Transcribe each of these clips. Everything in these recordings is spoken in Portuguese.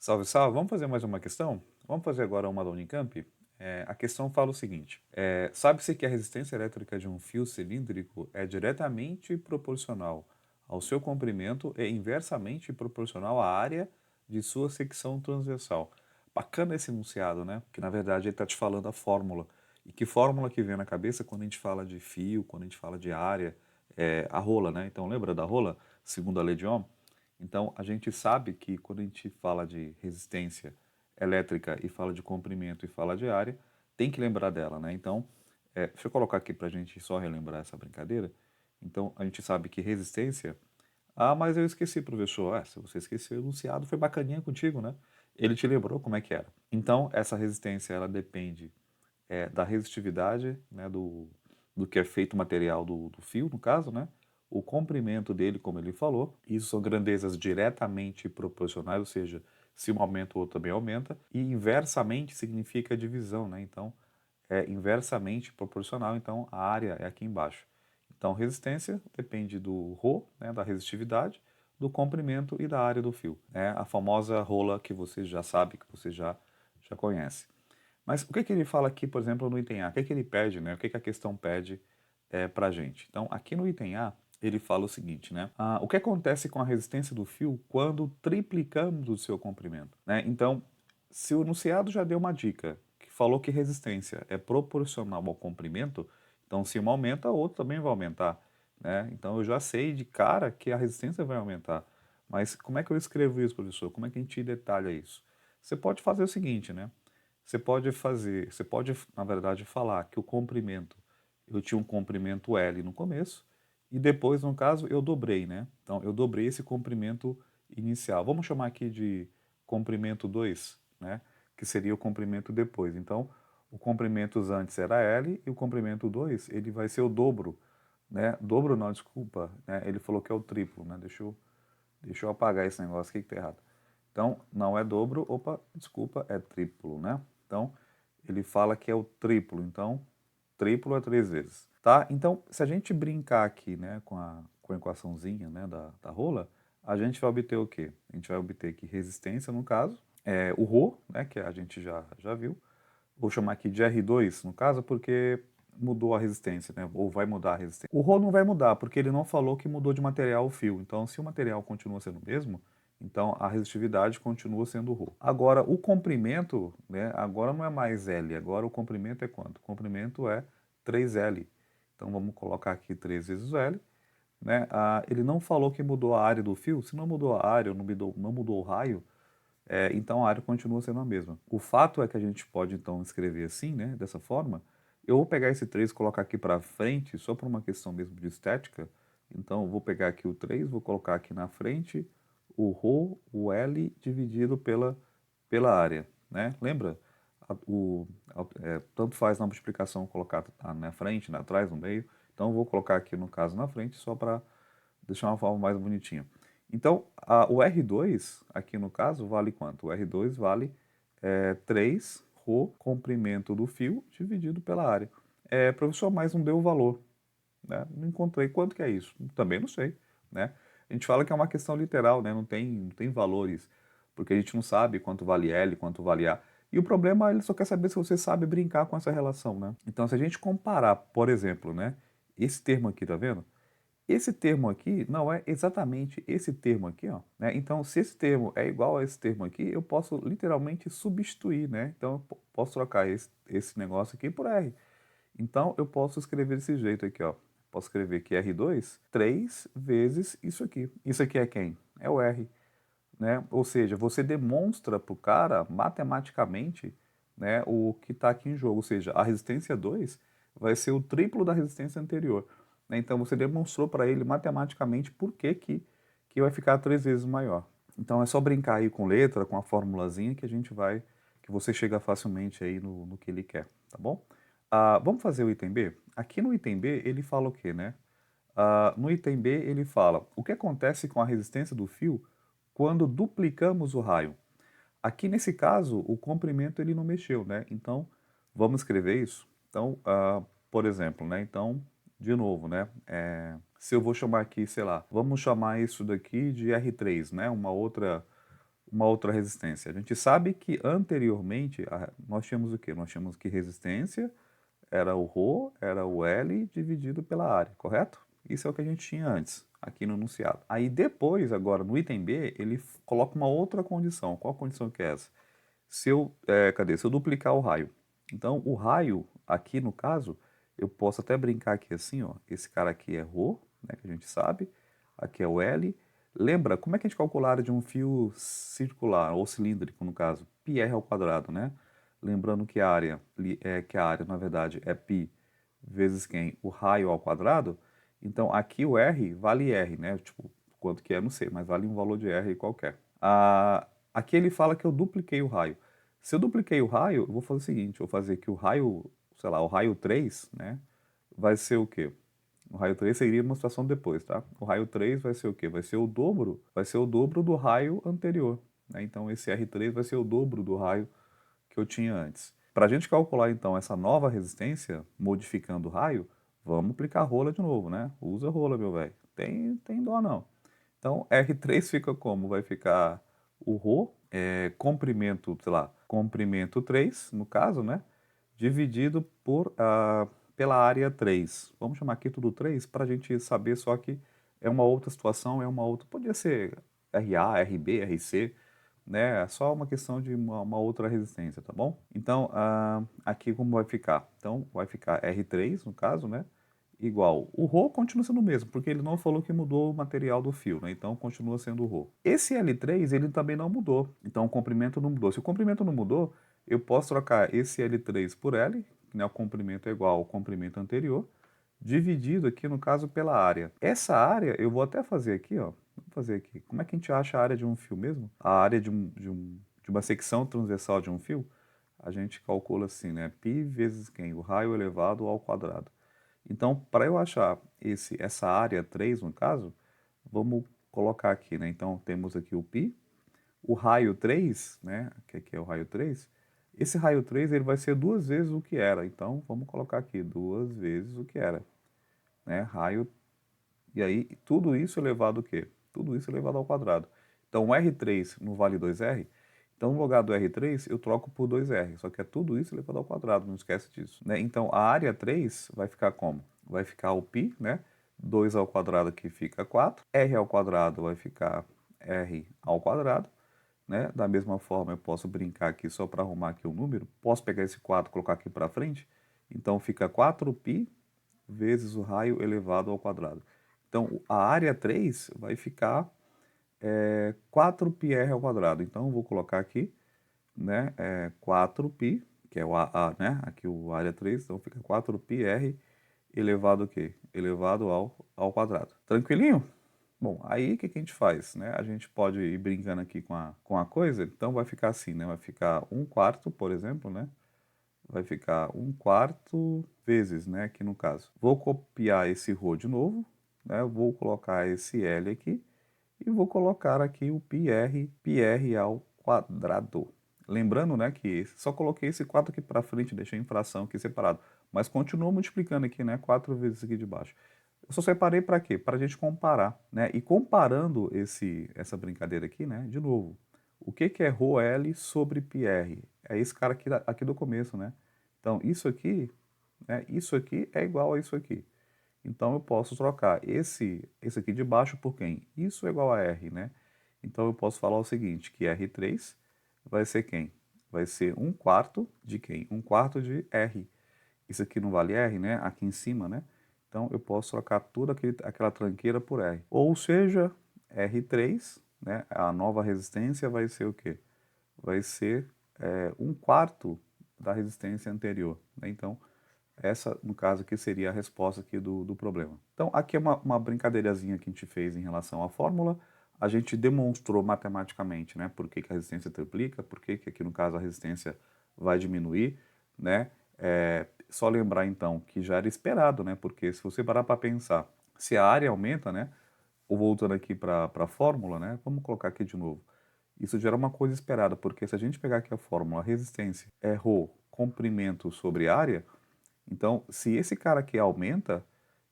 Salve, salve. Vamos fazer mais uma questão? Vamos fazer agora uma da Unicamp? A questão fala o seguinte: sabe-se que a resistência elétrica de um fio cilíndrico é diretamente proporcional ao seu comprimento e inversamente proporcional à área de sua secção transversal. Bacana esse enunciado, né? Que na verdade ele está te falando a fórmula. E que fórmula que vem na cabeça quando a gente fala de fio, quando a gente fala de área? É a rola, né? Então lembra da rola, segundo a lei de Ohm? Então, a gente sabe que quando a gente fala de resistência elétrica e fala de comprimento e fala de área, tem que lembrar dela, né? Então, deixa eu colocar aqui para a gente só relembrar essa brincadeira. Então, a gente sabe que resistência. Ah, mas eu esqueci, professor. Se você esqueceu, o enunciado foi bacaninha contigo, né? Ele te lembrou como é que era. Então, essa resistência, ela depende da resistividade, né, do que é feito o material do fio, no caso, né? O comprimento dele, como ele falou. Isso são grandezas diretamente proporcionais, ou seja, se um aumenta, o outro também aumenta. E inversamente significa divisão, né? Então, é inversamente proporcional, então a área é aqui embaixo. Então, resistência depende do ρ, né, da resistividade, do comprimento e da área do fio. É a famosa rola que você já sabe, que você já conhece. Mas o que que ele fala aqui, por exemplo, no item A? O que que ele pede, né? O que que a questão pede para a gente? Então, aqui no item A, ele fala o seguinte, né? O que acontece com a resistência do fio quando triplicamos o seu comprimento, né? Então, se o enunciado já deu uma dica, que falou que resistência é proporcional ao comprimento, então se uma aumenta, a outra também vai aumentar, né? Então, eu já sei de cara que a resistência vai aumentar. Mas como é que eu escrevo isso, professor? Como é que a gente detalha isso? Você pode fazer o seguinte, né? Você pode, na verdade, falar que o comprimento, eu tinha um comprimento L no começo, e depois, no caso, eu dobrei, né? Então, eu dobrei esse comprimento inicial. Vamos chamar aqui de comprimento 2, né? Que seria o comprimento depois. Então, o comprimento antes era L e o comprimento 2 ele vai ser o dobro, né? Dobro não, desculpa, né? Ele falou que é o triplo, né? Deixa eu apagar esse negócio aqui que tá errado. Então, não é dobro, opa, desculpa, é triplo, né? Então, ele fala que é o triplo, então, triplo é 3 vezes, tá? Então, se a gente brincar aqui, né, com a equaçãozinha, né, da rola, a gente vai obter o quê? A gente vai obter que resistência, no caso, é o ρ, né, que a gente já viu. Vou chamar aqui de R2, no caso, porque mudou a resistência, né? Ou vai mudar a resistência. O ρ não vai mudar, porque ele não falou que mudou de material o fio. Então, se o material continua sendo o mesmo, então a resistividade continua sendo ρ. Agora, o comprimento, né? Agora não é mais L, agora o comprimento é quanto? O comprimento é 3L. Então, vamos colocar aqui 3 vezes o L. Né? Ele não falou que mudou a área do fio. Se não mudou a área, não mudou o raio, então a área continua sendo a mesma. O fato é que a gente pode então escrever assim, né, dessa forma. Eu vou pegar esse 3 e colocar aqui para frente, só por uma questão mesmo de estética. Então eu vou pegar aqui o 3, vou colocar aqui na frente o ρ, o L dividido pela área. Né? Lembra? Tanto faz na multiplicação colocar na frente, na trás, no meio. Então eu vou colocar aqui no caso na frente só para deixar uma forma mais bonitinha. Então, o R2, aqui no caso, vale quanto? O R2 vale 3 ρ comprimento do fio dividido pela área. Professor, mas não deu o valor. Né? Não encontrei. Quanto que é isso? Também não sei. Né? A gente fala que é uma questão literal, né? Não tem valores, porque a gente não sabe quanto vale L, quanto vale A. E o problema, ele só quer saber se você sabe brincar com essa relação, né? Então, se a gente comparar, por exemplo, né? Esse termo aqui, tá vendo? Esse termo aqui não é exatamente esse termo aqui, ó, né? Então, se esse termo é igual a esse termo aqui, eu posso literalmente substituir, né? Então, eu posso trocar esse negócio aqui por R. Então, eu posso escrever desse jeito aqui, ó. Posso escrever que R2, 3 vezes isso aqui. Isso aqui é quem? É o R, né? Ou seja, você demonstra para o cara, matematicamente, né, o que está aqui em jogo. Ou seja, a resistência 2 vai ser o triplo da resistência anterior. Né? Então, você demonstrou para ele matematicamente por que vai ficar 3 vezes maior. Então, é só brincar aí com letra, com a formulazinha que você chega facilmente aí no que ele quer, tá bom? Vamos fazer o item B? Aqui no item B, ele fala o quê, né? No item B, ele fala o que acontece com a resistência do fio quando duplicamos o raio. Aqui nesse caso, o comprimento ele não mexeu, né? Então, vamos escrever isso. Então, por exemplo, né? Então, de novo, né? Se eu vou chamar aqui, sei lá, vamos chamar isso daqui de R3, né? uma outra resistência? A gente sabe que anteriormente nós tínhamos o quê? Nós tínhamos que resistência era o ρ, era o L dividido pela área, correto? Isso é o que a gente tinha antes, aqui no enunciado. Aí depois, agora no item B, ele coloca uma outra condição. Qual condição que é essa? Se eu duplicar o raio. Então, o raio, aqui no caso, eu posso até brincar aqui assim, ó. Esse cara aqui é ρ, né, que a gente sabe. Aqui é o L. Lembra, como é que a gente calcula a área de um fio circular, ou cilíndrico, no caso? πr ao quadrado, né? Lembrando que a área, na verdade, é π vezes quem? O raio ao quadrado. Então, aqui o R vale R, né? Tipo, quanto que é, não sei, mas vale um valor de R qualquer. Aqui ele fala que eu dupliquei o raio. Se eu dupliquei o raio, eu vou fazer o seguinte, eu vou fazer que o raio, sei lá, o raio 3, né, vai ser o quê? O raio 3 seria uma situação depois, tá? O raio 3 vai ser o quê? Vai ser o dobro do raio anterior, né? Então esse R3 vai ser o dobro do raio que eu tinha antes. Para a gente calcular então essa nova resistência, modificando o raio, vamos aplicar rola de novo, né? Usa rola, meu velho. Tem dó não. Então R3 fica como? Vai ficar o ρ, comprimento, sei lá, comprimento 3, no caso, né? Dividido pela área 3. Vamos chamar aqui tudo 3 para a gente saber só que é uma outra situação, podia ser RA, RB, RC, né? É só uma questão de uma outra resistência, tá bom? Então, aqui como vai ficar? Então, vai ficar R3, no caso, né? Igual. O ρ continua sendo o mesmo, porque ele não falou que mudou o material do fio, né? Então, continua sendo o ρ. Esse L3, ele também não mudou. Então, o comprimento não mudou. Se o comprimento não mudou, eu posso trocar esse L3 por L, né? O comprimento é igual ao comprimento anterior, dividido aqui, no caso, pela área. Essa área, eu vou até fazer aqui, ó. Vamos fazer aqui. Como é que a gente acha a área de um fio mesmo? A área de uma secção transversal de um fio, a gente calcula assim, né? Π vezes quem? O raio elevado ao quadrado. Então, para eu achar essa área 3, no caso, vamos colocar aqui, né? Então, temos aqui o π, o raio 3, né? Que aqui é o raio 3. Esse raio 3 ele vai ser duas vezes o que era. Então, vamos colocar aqui, duas vezes o que era, né? Raio. E aí, tudo isso elevado ao quê? Tudo isso elevado ao quadrado. Então, o R3 não vale 2R. Então, no lugar do R3, eu troco por 2R. Só que é tudo isso elevado ao quadrado, não esquece disso, né? Então, a área 3 vai ficar como? Vai ficar o π, né? 2 ao quadrado que fica 4. R ao quadrado vai ficar R ao quadrado, né? Da mesma forma, eu posso brincar aqui só para arrumar aqui o número. Posso pegar esse 4 e colocar aqui para frente. Então, fica 4π vezes o raio elevado ao quadrado. Então, a área 3 vai ficar 4πr ao quadrado. Então, eu vou colocar aqui, né, 4π, que é né, aqui o área 3, então fica 4πr elevado ao quê? Elevado ao quadrado. Tranquilinho? Bom, aí o que a gente faz, né? A gente pode ir brincando aqui com a coisa, então vai ficar assim, né? Vai ficar 1/4, por exemplo, né? Vai ficar 1/4 vezes, né, aqui no caso. Vou copiar esse ρ de novo, né, eu vou colocar esse L aqui e vou colocar aqui o πr ao quadrado. Lembrando, né, que só coloquei esse 4 aqui para frente, deixei em fração aqui separado, mas continuo multiplicando aqui, né, 4 vezes aqui de baixo. Eu só separei para quê? Para a gente comparar, né, e comparando essa brincadeira aqui, né, de novo, o que é ρL sobre πr? É esse cara aqui do começo, né? Então, isso aqui, né, isso aqui é igual a isso aqui. Então, eu posso trocar esse aqui de baixo por quem? Isso é igual a R, né? Então, eu posso falar o seguinte, que R3 vai ser quem? Vai ser 1/4 de quem? 1/4 de R. Isso aqui não vale R, né? Aqui em cima, né? Então, eu posso trocar toda aquela tranqueira por R. Ou seja, R3, né? A nova resistência vai ser o quê? Vai ser 1/4 da resistência anterior, né? Então, essa, no caso aqui, seria a resposta aqui do problema. Então, aqui é uma brincadeirazinha que a gente fez em relação à fórmula. A gente demonstrou matematicamente, né, por que a resistência triplica, por que aqui, no caso, a resistência vai diminuir, né? Só lembrar, então, que já era esperado, né? Porque se você parar para pensar, se a área aumenta, né? Ou voltando aqui para a fórmula, né? Vamos colocar aqui de novo. Isso já era uma coisa esperada, porque se a gente pegar aqui a fórmula, resistência é ρ, comprimento sobre área, então, se esse cara aqui aumenta,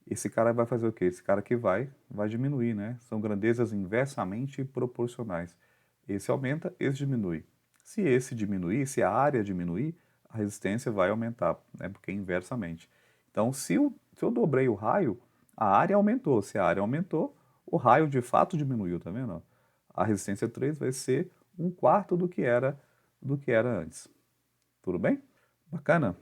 esse cara vai fazer o quê? Esse cara aqui vai diminuir, né? São grandezas inversamente proporcionais. Esse aumenta, esse diminui. Se esse diminuir, se a área diminuir, a resistência vai aumentar, né? Porque é inversamente. Então, se eu dobrei o raio, a área aumentou. Se a área aumentou, o raio de fato diminuiu, tá vendo? A resistência 3 vai ser um quarto do que era antes. Tudo bem? Bacana?